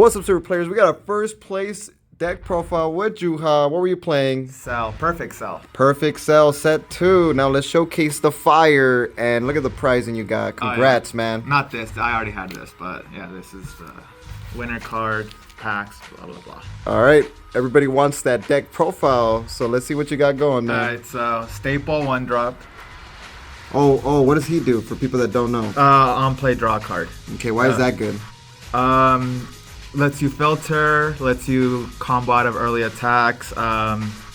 What's up, Supah Players? We got a first place deck profile with Juha. What were you playing? Cell. Perfect Cell. Perfect Cell set 2. Now let's showcase the fire and look at the pricing you got. Congrats, man. Not this. I already had this, but yeah, this is the winner card, packs, blah, blah, blah. All right. Everybody wants that deck profile, so let's see what you got going, man. It's a staple 1-drop. Oh, what does he do for people that don't know? On play draw card. Okay, why is that good? Lets you filter, lets you combo out of early attacks.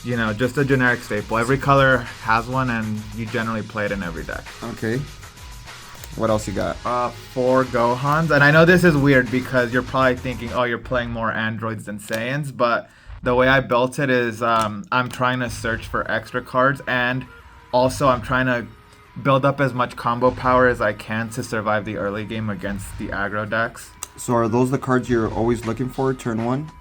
You know, just a generic staple. Every color has one, and you generally play it in every deck. Okay. What else you got? 4 Gohans, and I know this is weird because you're probably thinking, oh, you're playing more androids than Saiyans, but the way I built it is I'm trying to search for extra cards, and also I'm trying to build up as much combo power as I can to survive the early game against the aggro decks. So are those the cards you're always looking for, turn 1?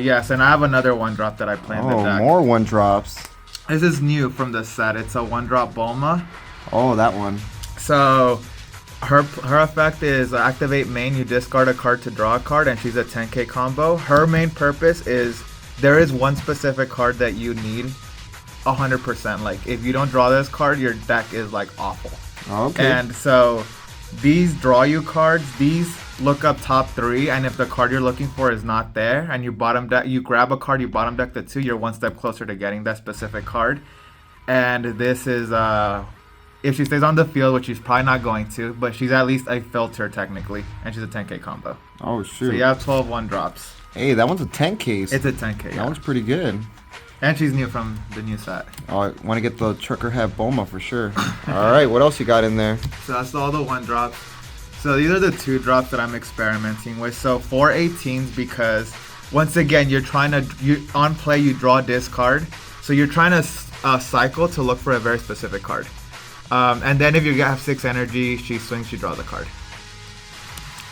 Yes, and I have another 1-drop that I play in the deck. Oh, more 1-drops. This is new from the set. It's a 1-drop Bulma. Oh, that one. So her effect is activate main, you discard a card to draw a card, and she's a 10k combo. Her main purpose is there is one specific card that you need 100%. Like, if you don't draw this card, your deck is like awful. Okay. And so these draw you cards, these look up top 3, and if the card you're looking for is not there and you bottom deck, you grab a card, you bottom deck the 2, you're one step closer to getting that specific card. And this is if she stays on the field, which she's probably not going to, but she's at least a filter technically, and she's a 10k combo. Oh shoot. So you have 12 1-drops. Hey, that one's a 10k. It's a 10k. That one's pretty good. And she's new from the new set. Oh, I want to get the Trucker Hat Bulma for sure. All right, what else you got in there? So that's all the 1-drops. So these are the 2-drops that I'm experimenting with. So 4 18s because, once again, you're trying to, on play, you draw this card. So you're trying to cycle to look for a very specific card. And then if you have 6 energy, she swings, she draws a card.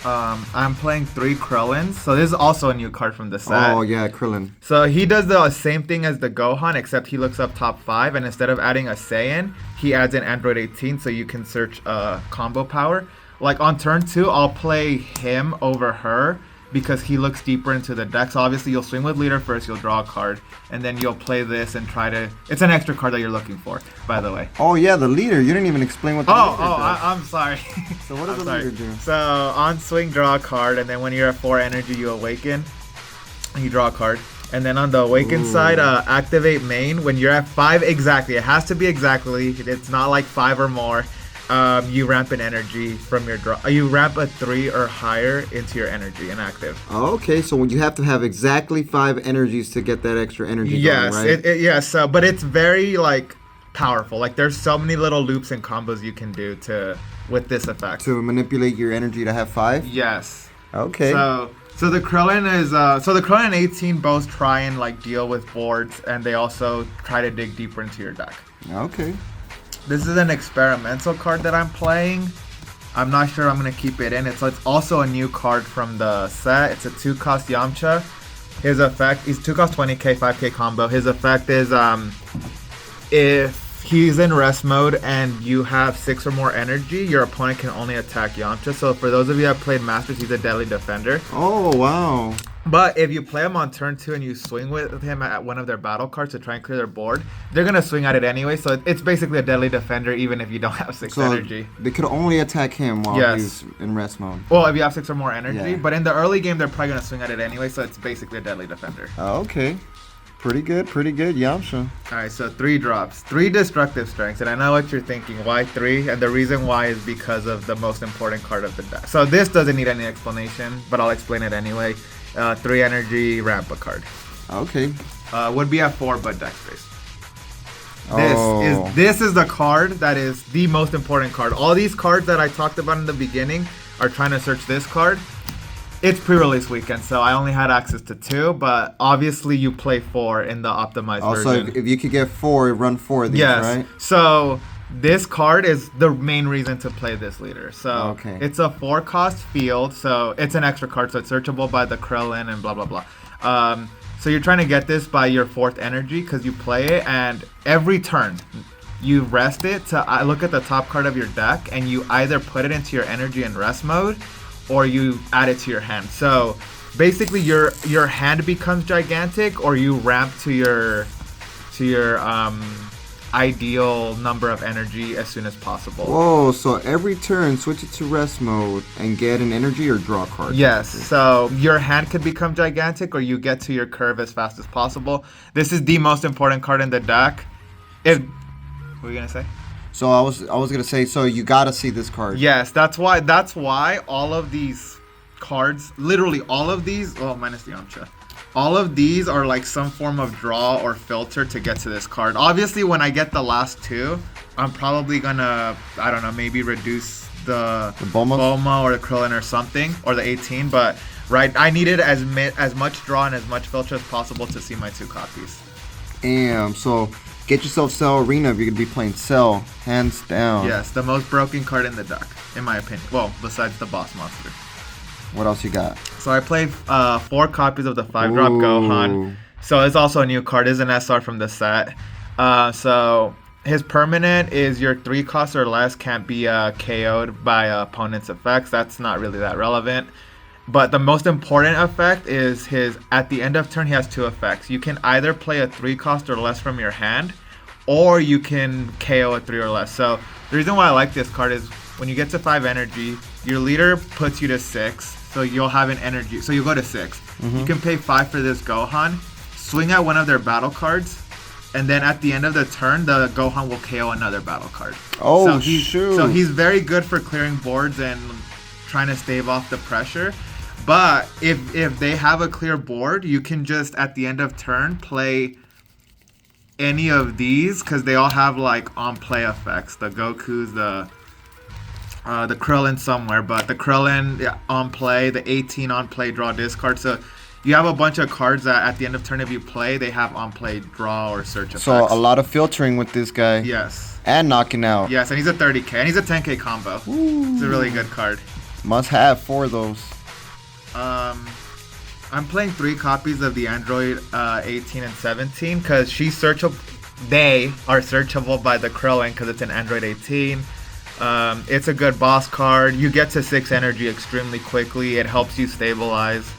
I'm playing 3 Krillins. So this is also a new card from the set. Oh yeah, Krillin. So he does the same thing as the Gohan, except he looks up top 5, and instead of adding a Saiyan, he adds an Android 18, so you can search combo power. Like on turn 2, I'll play him over her because he looks deeper into the deck. So obviously you'll swing with leader first, you'll draw a card, and then you'll play this and try to... It's an extra card that you're looking for, by the way. Oh yeah, the leader. You didn't even explain what the leader does. I'm sorry. So what does the leader do? So on swing, draw a card, and then when you're at 4 energy, you awaken, and you draw a card. And then on the awaken side, activate main. When you're at 5 exactly, it has to be exactly. It's not like 5 or more. You ramp an energy from your draw. You ramp a 3 or higher into your energy and active. Oh, okay, so you have to have exactly 5 energies to get that extra energy. Yes, going, right? yes. But it's very like powerful. Like there's so many little loops and combos you can do with this effect to manipulate your energy to have 5. Yes. Okay. So the Krillin is the Krillin and 18 both try and like deal with boards, and they also try to dig deeper into your deck. Okay. This is an experimental card that I'm playing. I'm not sure I'm going to keep it in. It's also a new card from the set. It's a 2-cost Yamcha. His effect is 2-cost 20k, 5k combo. His effect is if he's in rest mode and you have 6 or more energy, your opponent can only attack Yamcha. So for those of you that have played Masters, he's a deadly defender. Oh, wow. But if you play him on turn 2 and you swing with him at one of their battle cards to try and clear their board, they're going to swing at it anyway. So it's basically a deadly defender even if you don't have 6 energy. They could only attack him while he's in rest mode. Well, if you have 6 or more energy. Yeah. But in the early game, they're probably going to swing at it anyway. So it's basically a deadly defender. Oh, okay. Pretty good, Yamcha. Alright, so 3 drops. 3 destructive strengths. And I know what you're thinking. Why 3? And the reason why is because of the most important card of the deck. So this doesn't need any explanation, but I'll explain it anyway. 3 energy, ramp a card. Okay. Would be at 4, but deck space. Oh. This is the card that is the most important card. All these cards that I talked about in the beginning are trying to search this card. It's pre-release weekend, so I only had access to 2, but obviously you play 4 in the optimized version. Also, if you could get 4, run 4 of these, right? So this card is the main reason to play this leader. So it's a 4-cost field, so it's an extra card, so it's searchable by the Krillin and blah, blah, blah. So you're trying to get this by your 4th energy because you play it, and every turn you rest it to look at the top card of your deck, and you either put it into your energy and rest mode, or you add it to your hand. So basically your hand becomes gigantic, or you ramp to your ideal number of energy as soon as possible. Whoa, so every turn, switch it to rest mode and get an energy or draw a card. Yes, so your hand could become gigantic, or you get to your curve as fast as possible. This is the most important card in the deck. What were you gonna say? So I was gonna say, so you gotta see this card. Yes, that's why all of these cards, literally all of these, well, minus the Yamcha, all of these are like some form of draw or filter to get to this card. Obviously, when I get the last two, I'm probably gonna, I don't know, maybe reduce the Bulma or the Krillin or something, or the 18. But right, I needed as much draw and as much filter as possible to see my 2 copies. Damn. So get yourself Cell Arena if you're gonna be playing Cell, hands down. Yes, the most broken card in the deck, in my opinion. Well, besides the boss monster. What else you got? So I played 4 copies of the 5-drop Gohan. So it's also a new card. It's an SR from the set. So his permanent is your 3 cost or less can't be KO'd by opponent's effects. That's not really that relevant. But the most important effect is his, at the end of turn, he has 2 effects. You can either play a 3 cost or less from your hand, or you can KO a 3 or less. So the reason why I like this card is when you get to 5 energy, your leader puts you to 6. So you'll have an energy. So you go to 6. You can pay 5 for this Gohan, swing at one of their battle cards, and then at the end of the turn, the Gohan will KO another battle card. Oh, shoot. So he's very good for clearing boards and trying to stave off the pressure. But if they have a clear board, you can just, at the end of turn, play any of these, because they all have like on-play effects. The Goku's, the Krillin somewhere, but the Krillin on play, the 18 on play, draw, discard. So you have a bunch of cards that at the end of turn, if you play, they have on play, draw, or search effects. So a lot of filtering with this guy. Yes. And knocking out. Yes, and he's a 30k, and he's a 10k combo. Ooh. It's a really good card. Must have 4 of those. I'm playing 3 copies of the Android 18 and 17 because they are searchable by the Krillin because it's an Android 18. It's a good boss card. You get to 6 energy extremely quickly. It helps you stabilize.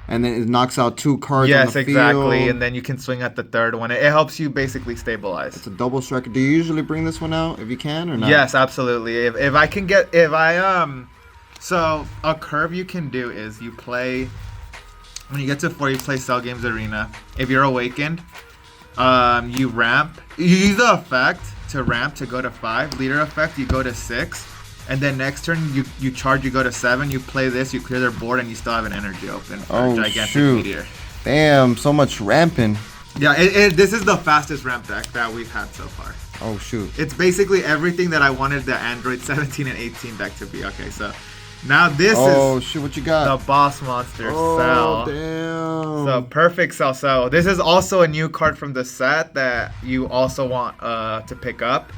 And then it knocks out 2 cards. Yes, on the exactly. field. And then you can swing at the third one. It helps you basically stabilize. It's a double striker. Do you usually bring this one out if you can or not? Yes, absolutely. So a curve you can do is you play, when you get to 4, you play Cell Games Arena. If you're awakened, you ramp. You use the effect to ramp to go to 5. Leader effect, you go to 6. And then next turn, you charge, you go to 7. You play this, you clear their board, and you still have an energy open for a gigantic meteor. Damn, so much ramping. Yeah, this is the fastest ramp deck that we've had so far. Oh, shoot. It's basically everything that I wanted the Android 17 and 18 deck to be. Okay, so now this is... Oh, shoot, what you got? The boss monster, Cell. Oh, damn. So, perfect Cell. So, this is also a new card from the set that you also want to pick up.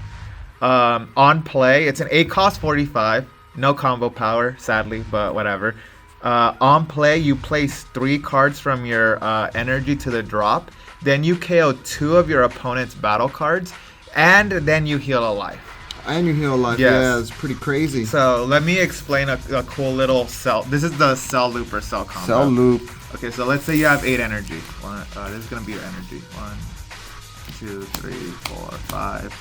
On play, it's an 8 cost 45. No combo power, sadly, but whatever. On play, you place 3 cards from your energy to the drop. Then you KO 2 of your opponent's battle cards. And then you heal a life. And you heal life. Yes. Yeah, it's pretty crazy. So let me explain a cool little cell. This is the cell loop or cell combo. Cell loop. Okay, so let's say you have 8 energy. This is gonna be your energy. 1, 2, 3, 4, 5,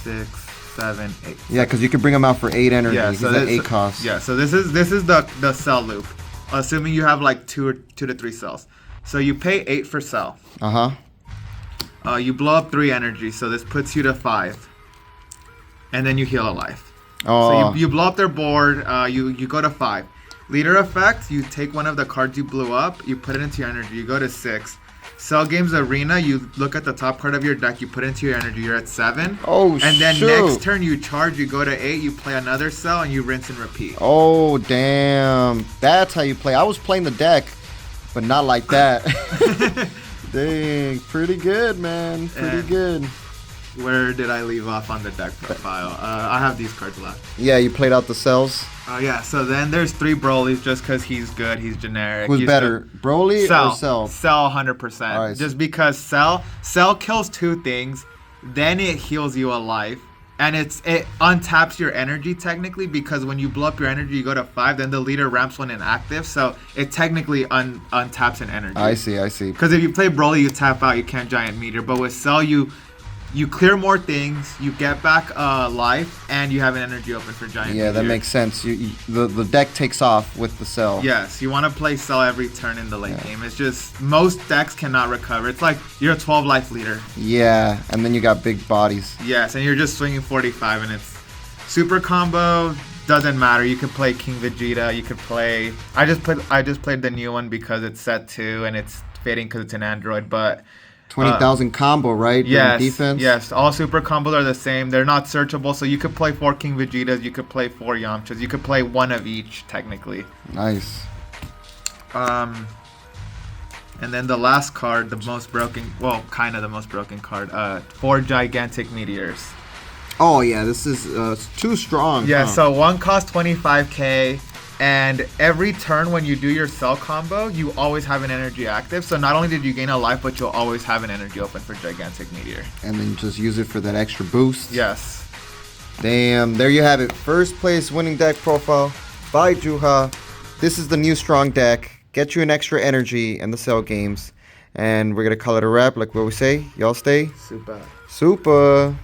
6, 7, 8. Yeah, because you can bring them out for 8 energy. Yeah, He's so at 8 cost. Yeah, so this is the cell loop. Assuming you have like 2 to 3 cells. So you pay 8 for cell. You blow up 3 energy, so this puts you to 5. And then you heal a life. Oh. So you blow up their board, you go to 5. Leader effect, you take one of the cards you blew up, you put it into your energy, you go to 6. Cell Games Arena, you look at the top card of your deck, you put it into your energy, you're at 7. Oh, and then shoot. next turn you charge, you go to 8, you play another cell, and you rinse and repeat. Oh, damn. That's how you play. I was playing the deck, but not like that. Dang, pretty good, man. Pretty good. Where did I leave off on the deck profile? I have these cards left. Yeah, you played out the cells. Yeah, so then there's 3 Broly's just because he's good, he's generic. Who's better, Broly or Cell? Cell 100%. All right, just because Cell kills 2 things, then it heals you a life, And it untaps your energy technically, because when you blow up your energy, you go to 5, then the leader ramps one inactive, so it technically untaps an energy. I see. Because if you play Broly, you tap out, you can't Giant Meteor. But with Cell, you clear more things, you get back life, and you have an energy open for Giant Meteor. Yeah, that makes sense. The deck takes off with the Cell. Yes, you want to play Cell every turn in the late game. It's just, most decks cannot recover. It's like you're a 12 life leader. Yeah, and then you got big bodies. Yes, and you're just swinging 45, and it's super combo. Doesn't matter. You could play King Vegeta. You could play. I just played the new one because it's set 2 and it's fitting because it's an Android. But 20,000 combo, right? Yes. Defense. Yes. All super combos are the same. They're not searchable, so you could play 4 King Vegetas. You could play 4 Yamchas. You could play one of each technically. Nice. And then the last card, the most broken. Well, kind of the most broken card. 4 Gigantic Meteors. Oh yeah, this is too strong. Yeah, huh? so one costs 25k, and every turn when you do your Cell combo, you always have an energy active. So not only did you gain a life, but you'll always have an energy open for Gigantic Meteor. And then just use it for that extra boost. Yes. Damn, there you have it. First place winning deck profile by Juha. This is the new strong deck. Get you an extra energy in the Cell games. And we're going to call it a wrap, like what we say. Y'all stay Super. super.